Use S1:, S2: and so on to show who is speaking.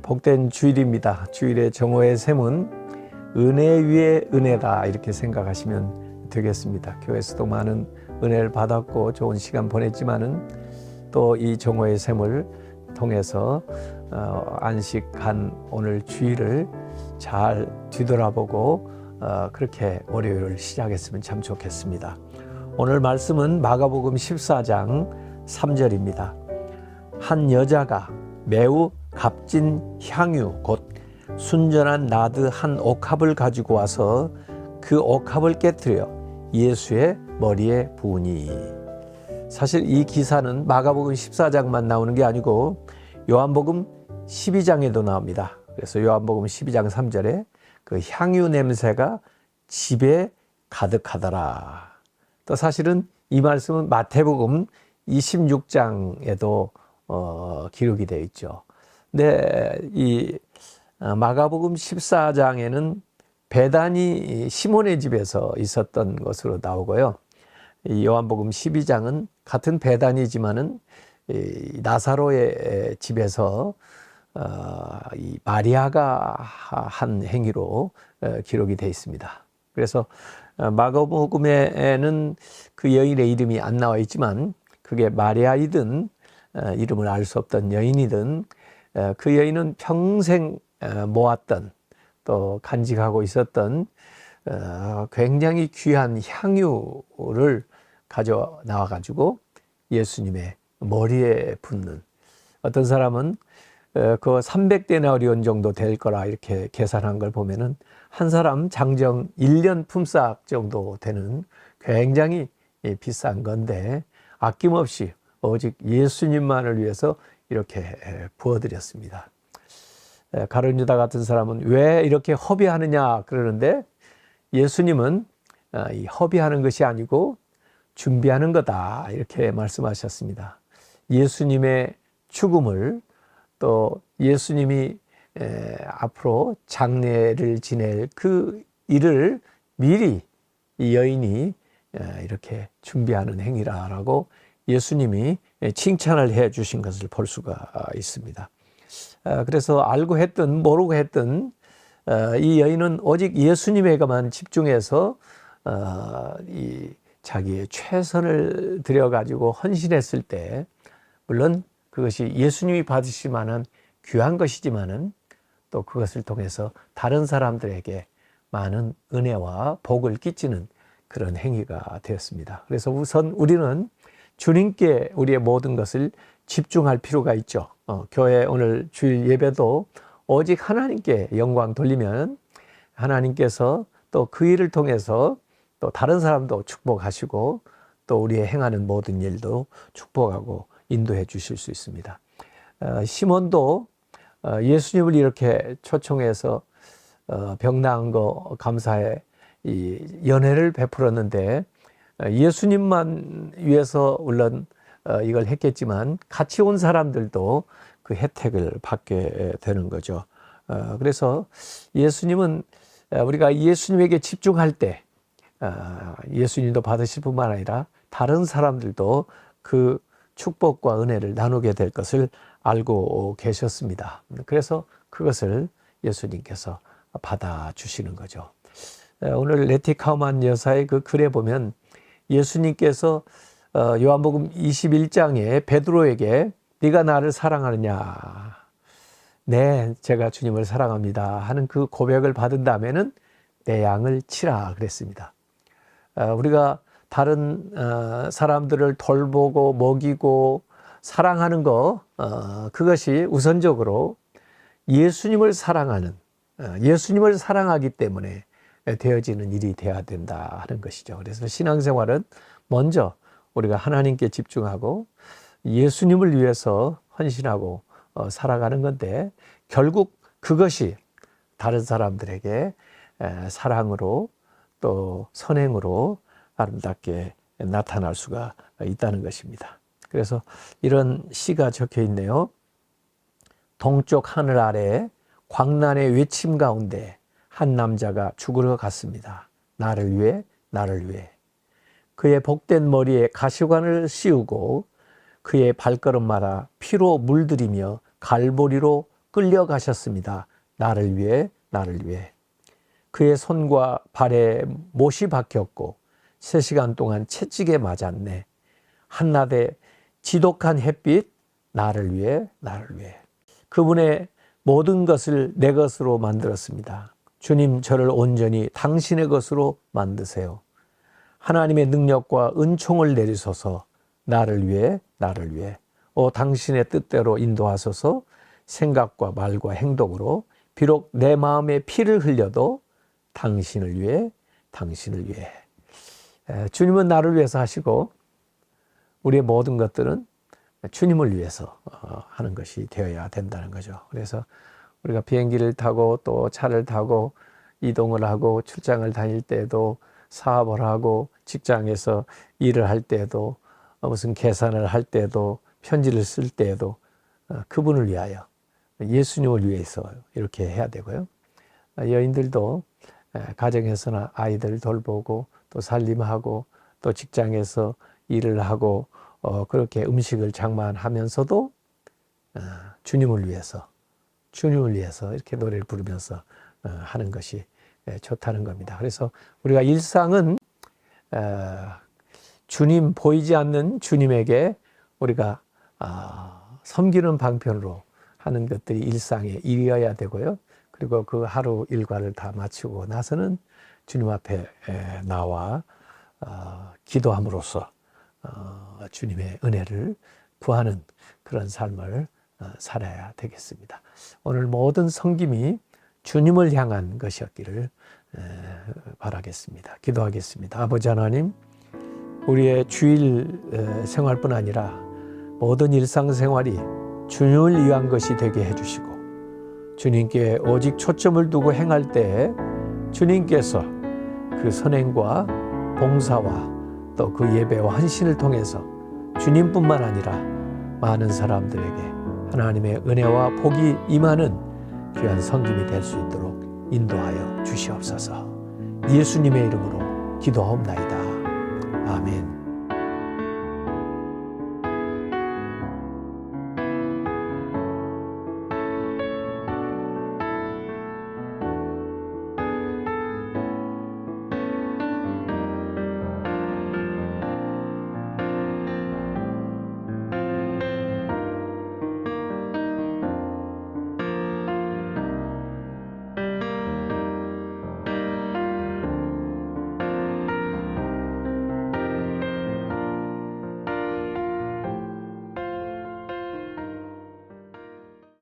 S1: 복된 주일입니다. 주일의 정오의 셈은 은혜 위에 은혜다 이렇게 생각하시면 되겠습니다. 교회에서도 많은 은혜를 받았고 좋은 시간 보냈지만은 또 이 정오의 셈을 통해서 안식한 오늘 주일을 잘 뒤돌아보고 그렇게 월요일을 시작했으면 참 좋겠습니다. 오늘 말씀은 마가복음 14장 3절입니다. 한 여자가 매우 값진 향유 곧 순전한 나드 한 옥합을 가지고 와서 그 옥합을 깨뜨려 예수의 머리에 부으니. 사실 이 기사는 마가복음 14장만 나오는 게 아니고 요한복음 12장에도 나옵니다. 그래서 요한복음 12장 3절에 그 향유 냄새가 집에 가득하더라. 또 사실은 이 말씀은 마태복음 26장에도 기록이 되어 있죠. 근데 이 마가복음 14장에는 베다니 시몬의 집에서 있었던 것으로 나오고요. 이 요한복음 12장은 같은 베다니지만은 이 나사로의 집에서 이 마리아가 한 행위로 기록이 되어 있습니다. 그래서 마가복음에는 그 여인의 이름이 안 나와 있지만 그게 마리아이든 이름을 알 수 없던 여인이든 그 여인은 평생 모았던 또 간직하고 있었던 굉장히 귀한 향유를 가져 나와 가지고 예수님의 머리에 붓는, 어떤 사람은 그 300데나리온 정도 될 거라 이렇게 계산한 걸 보면은 한 사람 장정 1년 품삯 정도 되는 굉장히 비싼 건데 아낌없이 오직 예수님만을 위해서 이렇게 부어드렸습니다. 가룟 유다 같은 사람은 왜 이렇게 허비하느냐 그러는데 예수님은 이 허비하는 것이 아니고 준비하는 거다 이렇게 말씀하셨습니다. 예수님의 죽음을 또 예수님이 앞으로 장례를 지낼 그 일을 미리 이 여인이 이렇게 준비하는 행위라고 예수님이 칭찬을 해 주신 것을 볼 수가 있습니다. 그래서 알고 했든 모르고 했든 이 여인은 오직 예수님에게만 집중해서 이 자기의 최선을 들여가지고 헌신했을 때, 물론 그것이 예수님이 받으실 만한 귀한 것이지만은 또 그것을 통해서 다른 사람들에게 많은 은혜와 복을 끼치는 그런 행위가 되었습니다. 그래서 우선 우리는 주님께 우리의 모든 것을 집중할 필요가 있죠. 교회 오늘 주일 예배도 오직 하나님께 영광 돌리면 하나님께서 또 그 일을 통해서 또 다른 사람도 축복하시고 또 우리의 행하는 모든 일도 축복하고 인도해 주실 수 있습니다. 시몬도 예수님을 이렇게 초청해서 병 나은 거 감사해 이 연회를 베풀었는데 예수님만 위해서 물론 이걸 했겠지만 같이 온 사람들도 그 혜택을 받게 되는 거죠. 그래서 예수님은 우리가 예수님에게 집중할 때 예수님도 받으실 뿐만 아니라 다른 사람들도 그 축복과 은혜를 나누게 될 것을 알고 계셨습니다. 그래서 그것을 예수님께서 받아주시는 거죠. 오늘 레티 카우만 여사의 그 글에 보면 예수님께서 요한복음 21장에 베드로에게 네가 나를 사랑하느냐? 네, 제가 주님을 사랑합니다 하는 그 고백을 받은 다음에는 내 양을 치라 그랬습니다. 우리가 다른 사람들을 돌보고 먹이고 사랑하는 거 그것이 우선적으로 예수님을 사랑하는 예수님을 사랑하기 때문에 되어지는 일이 되어야 된다 하는 것이죠. 그래서 신앙생활은 먼저 우리가 하나님께 집중하고 예수님을 위해서 헌신하고 살아가는 건데 결국 그것이 다른 사람들에게 사랑으로 또 선행으로 아름답게 나타날 수가 있다는 것입니다. 그래서 이런 시가 적혀 있네요. 동쪽 하늘 아래 광란의 외침 가운데 한 남자가 죽으러 갔습니다. 나를 위해 나를 위해. 그의 복된 머리에 가시관을 씌우고 그의 발걸음마다 피로 물들이며 갈보리로 끌려가셨습니다. 나를 위해, 나를 위해. 그의 손과 발에 못이 박혔고 3시간 동안 채찍에 맞았네. 한낮에 지독한 햇빛, 나를 위해, 나를 위해. 그분의 모든 것을 내 것으로 만들었습니다. 주님, 저를 온전히 당신의 것으로 만드세요. 하나님의 능력과 은총을 내리소서. 나를 위해, 나를 위해. 당신의 뜻대로 인도하소서. 생각과 말과 행동으로 비록 내 마음에 피를 흘려도 당신을 위해, 당신을 위해. 주님은 나를 위해서 하시고 우리의 모든 것들은 주님을 위해서 하는 것이 되어야 된다는 거죠. 그래서 우리가 비행기를 타고 또 차를 타고 이동을 하고 출장을 다닐 때도, 사업을 하고 직장에서 일을 할 때도, 무슨 계산을 할 때도, 편지를 쓸 때도 그분을 위하여, 예수님을 위해서 이렇게 해야 되고요. 여인들도 가정에서나 아이들 돌보고 또 살림하고 또 직장에서 일을 하고 그렇게 음식을 장만하면서도 주님을 위해서 이렇게 노래를 부르면서 하는 것이 좋다는 겁니다. 그래서 우리가 일상은 주님, 보이지 않는 주님에게 우리가 섬기는 방편으로 하는 것들이 일상의 일이어야 되고요. 그리고 그 하루 일과를 다 마치고 나서는 주님 앞에 나와 기도함으로써 주님의 은혜를 구하는 그런 삶을 살아야 되겠습니다. 오늘 모든 섬김이 주님을 향한 것이었기를 바라겠습니다. 기도하겠습니다. 아버지 하나님, 우리의 주일 생활뿐 아니라 모든 일상생활이 주님을 위한 것이 되게 해주시고 주님께 오직 초점을 두고 행할 때에 주님께서 그 선행과 봉사와 또 그 예배와 헌신을 통해서 주님뿐만 아니라 많은 사람들에게 하나님의 은혜와 복이 임하는 귀한 섬김이 될 수 있도록 인도하여 주시옵소서. 예수님의 이름으로 기도하옵나이다. 아멘.